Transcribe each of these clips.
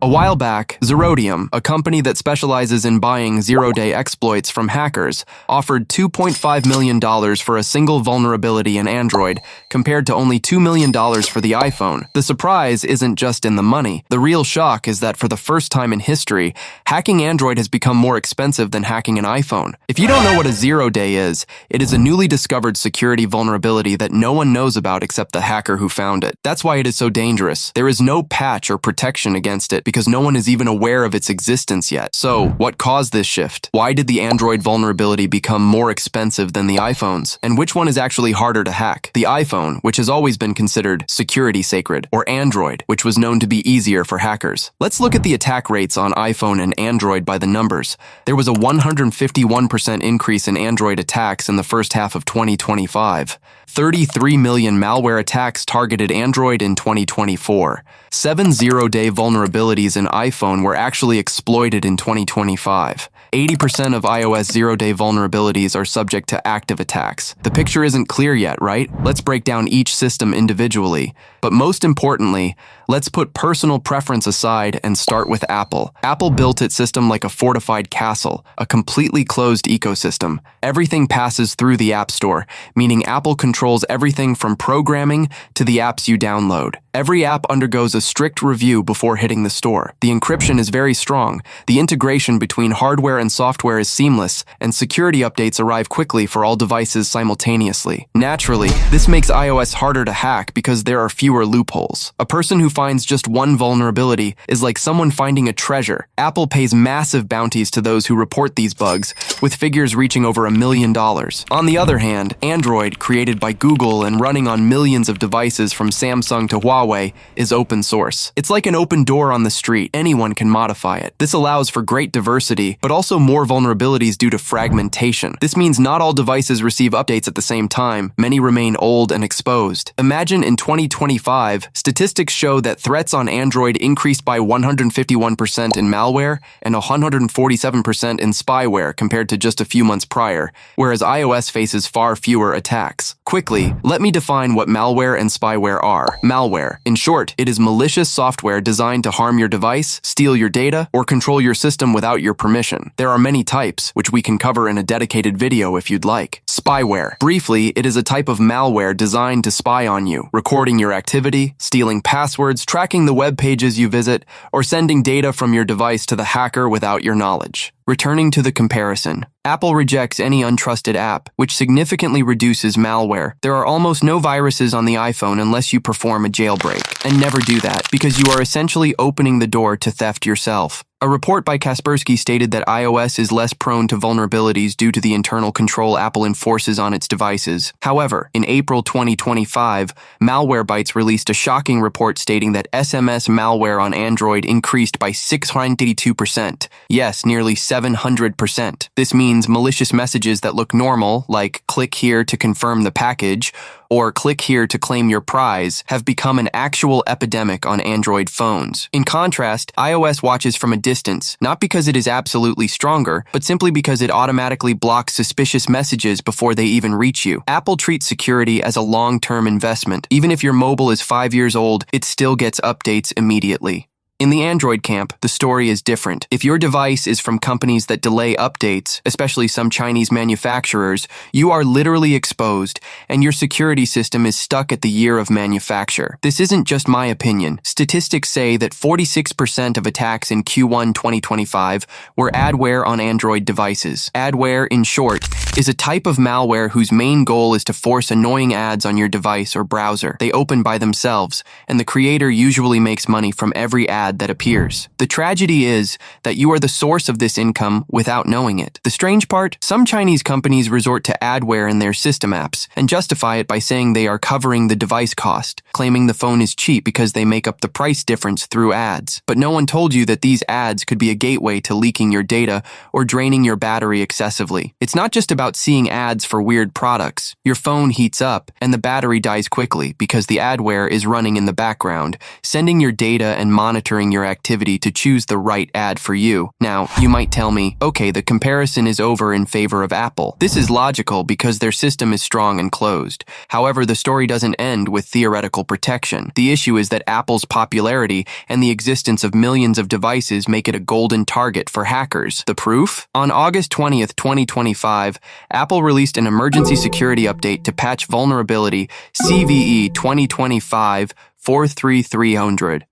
A while back, Zerodium, a company that specializes in buying zero-day exploits from hackers, offered $2.5 million for a single vulnerability in Android, compared to only $2 million for the iPhone. The surprise isn't just in the money. The real shock is that for the first time in history, hacking Android has become more expensive than hacking an iPhone. If you don't know what a zero-day is, it is a newly discovered security vulnerability that no one knows about except the hacker who found it. That's why it is so dangerous. There is no patch or protection against it because no one is even aware of its existence yet. So, what caused this shift? Why did the Android vulnerability become more expensive than the iPhones? And which one is actually harder to hack? The iPhone, which has always been considered security sacred, or Android, which was known to be easier for hackers. Let's look at the attack rates on iPhone and Android by the numbers. There was a 151% increase in Android attacks in the first half of 2025. 33 million malware attacks targeted Android in 2024. 7 zero-day vulnerabilities in iPhone were actually exploited in 2025. 80% of iOS zero-day vulnerabilities are subject to active attacks. The picture isn't clear yet, right? Let's break down each system individually. But most importantly, let's put personal preference aside and start with Apple. Apple built its system like a fortified castle, a completely closed ecosystem. Everything passes through the App Store, meaning Apple controls everything from programming to the apps you download. Every app undergoes a strict review before hitting the store. The encryption is very strong, the integration between hardware and software is seamless, and security updates arrive quickly for all devices simultaneously. Naturally, this makes iOS harder to hack because there are fewer loopholes. A person who finds just one vulnerability is like someone finding a treasure. Apple pays massive bounties to those who report these bugs, with figures reaching over $1 million. On the other hand, Android, created by Google and running on millions of devices from Samsung to Huawei, is open source. It's like an open door on the street. Anyone can modify it. This allows for great diversity, but also more vulnerabilities due to fragmentation. This means not all devices receive updates at the same time. Many remain old and exposed. Imagine in 2025, statistics show that threats on Android increased by 151% in malware and 147% in spyware compared to just a few months prior, whereas iOS faces far fewer attacks. Quickly, let me define what malware and spyware are. Malware. In short, it is malicious software designed to harm your device, steal your data, or control your system without your permission. There are many types, which we can cover in a dedicated video if you'd like. Spyware. Briefly, it is a type of malware designed to spy on you, recording your activity, stealing passwords, tracking the web pages you visit, or sending data from your device to the hacker without your knowledge. Returning to the comparison, Apple rejects any untrusted app, which significantly reduces malware. There are almost no viruses on the iPhone unless you perform a jailbreak, and never do that because you are essentially opening the door to theft yourself. A report by Kaspersky stated that iOS is less prone to vulnerabilities due to the internal control Apple enforces on its devices. However, in April 2025, Malwarebytes released a shocking report stating that SMS malware on Android increased by 682%. Yes, nearly 700%. This means malicious messages that look normal, like click here to confirm the package, or click here to claim your prize, have become an actual epidemic on Android phones. In contrast, iOS watches from a distance, not because it is absolutely stronger, but simply because it automatically blocks suspicious messages before they even reach you. Apple treats security as a long-term investment. Even if your mobile is 5 years old, it still gets updates immediately. In the Android camp, the story is different. If your device is from companies that delay updates, especially some Chinese manufacturers, you are literally exposed, and your security system is stuck at the year of manufacture. This isn't just my opinion. Statistics say that 46% of attacks in Q1 2025 were adware on Android devices. Adware, in short, is a type of malware whose main goal is to force annoying ads on your device or browser. They open by themselves, and the creator usually makes money from every ad that appears. The tragedy is that you are the source of this income without knowing it. The strange part, some Chinese companies resort to adware in their system apps and justify it by saying they are covering the device cost, claiming the phone is cheap because they make up the price difference through ads. But no one told you that these ads could be a gateway to leaking your data or draining your battery excessively. It's not just about seeing ads for weird products. Your phone heats up and the battery dies quickly because the adware is running in the background, sending your data and monitoring monitoring your activity to choose the right ad for you. Now, you might tell me, okay, the comparison is over in favor of Apple. This is logical because their system is strong and closed. However, the story doesn't end with theoretical protection. The issue is that Apple's popularity and the existence of millions of devices make it a golden target for hackers. The proof? On August 20th, 2025, Apple released an emergency security update to patch vulnerability CVE 2025-43300.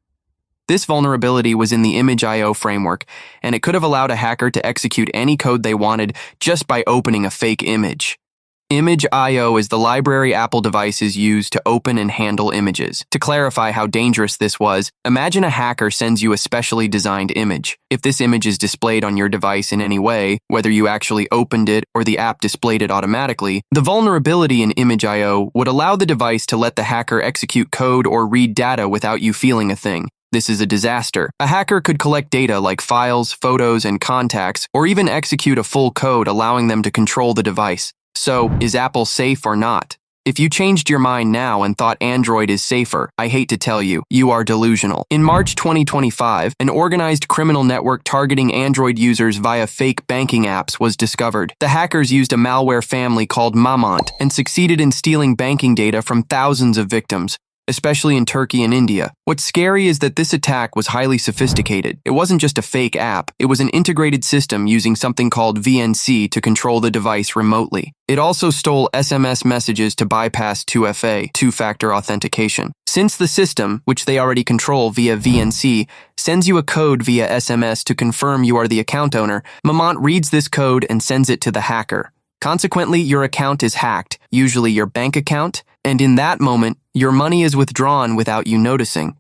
This vulnerability was in the Image.io framework, and it could have allowed a hacker to execute any code they wanted just by opening a fake image. Image.io is the library Apple devices use to open and handle images. To clarify how dangerous this was, imagine a hacker sends you a specially designed image. If this image is displayed on your device in any way, whether you actually opened it or the app displayed it automatically, the vulnerability in Image.io would allow the device to let the hacker execute code or read data without you feeling a thing. This is a disaster. A hacker could collect data like files, photos, and contacts, or even execute a full code allowing them to control the device. So, is Apple safe or not? If you changed your mind now and thought Android is safer, I hate to tell you, you are delusional. In March 2025, an organized criminal network targeting Android users via fake banking apps was discovered. The hackers used a malware family called Mamont and succeeded in stealing banking data from thousands of victims, especially in Turkey and India. What's scary is that this attack was highly sophisticated. It wasn't just a fake app, it was an integrated system using something called VNC to control the device remotely. It also stole SMS messages to bypass 2FA, two-factor authentication. Since the system, which they already control via VNC, sends you a code via SMS to confirm you are the account owner, Mamont reads this code and sends it to the hacker. Consequently, your account is hacked, usually your bank account, and in that moment, your money is withdrawn without you noticing.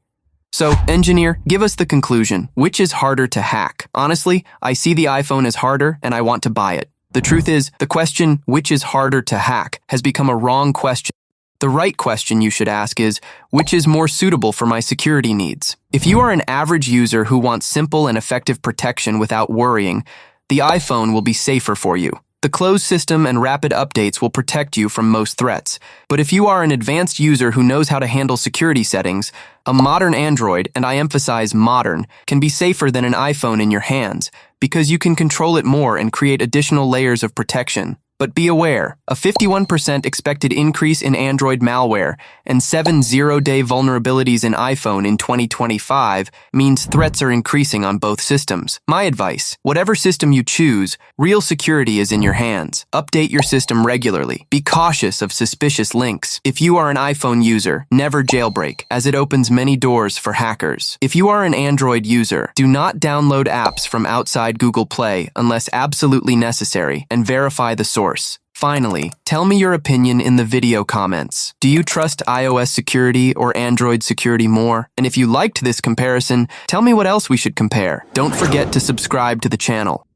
So, engineer, give us the conclusion. Which is harder to hack? Honestly, I see the iPhone as harder and I want to buy it. The truth is, the question, which is harder to hack, has become a wrong question. The right question you should ask is, which is more suitable for my security needs? If you are an average user who wants simple and effective protection without worrying, the iPhone will be safer for you. The closed system and rapid updates will protect you from most threats. But if you are an advanced user who knows how to handle security settings, a modern Android, and I emphasize modern, can be safer than an iPhone in your hands because you can control it more and create additional layers of protection. But be aware, a 51% expected increase in Android malware and 7 zero-day vulnerabilities in iPhone in 2025 means threats are increasing on both systems. My advice, whatever system you choose, real security is in your hands. Update your system regularly. Be cautious of suspicious links. If you are an iPhone user, never jailbreak, as it opens many doors for hackers. If you are an Android user, do not download apps from outside Google Play unless absolutely necessary and verify the source. Finally, tell me your opinion in the video comments. Do you trust iOS security or Android security more? And if you liked this comparison, tell me what else we should compare. Don't forget to subscribe to the channel.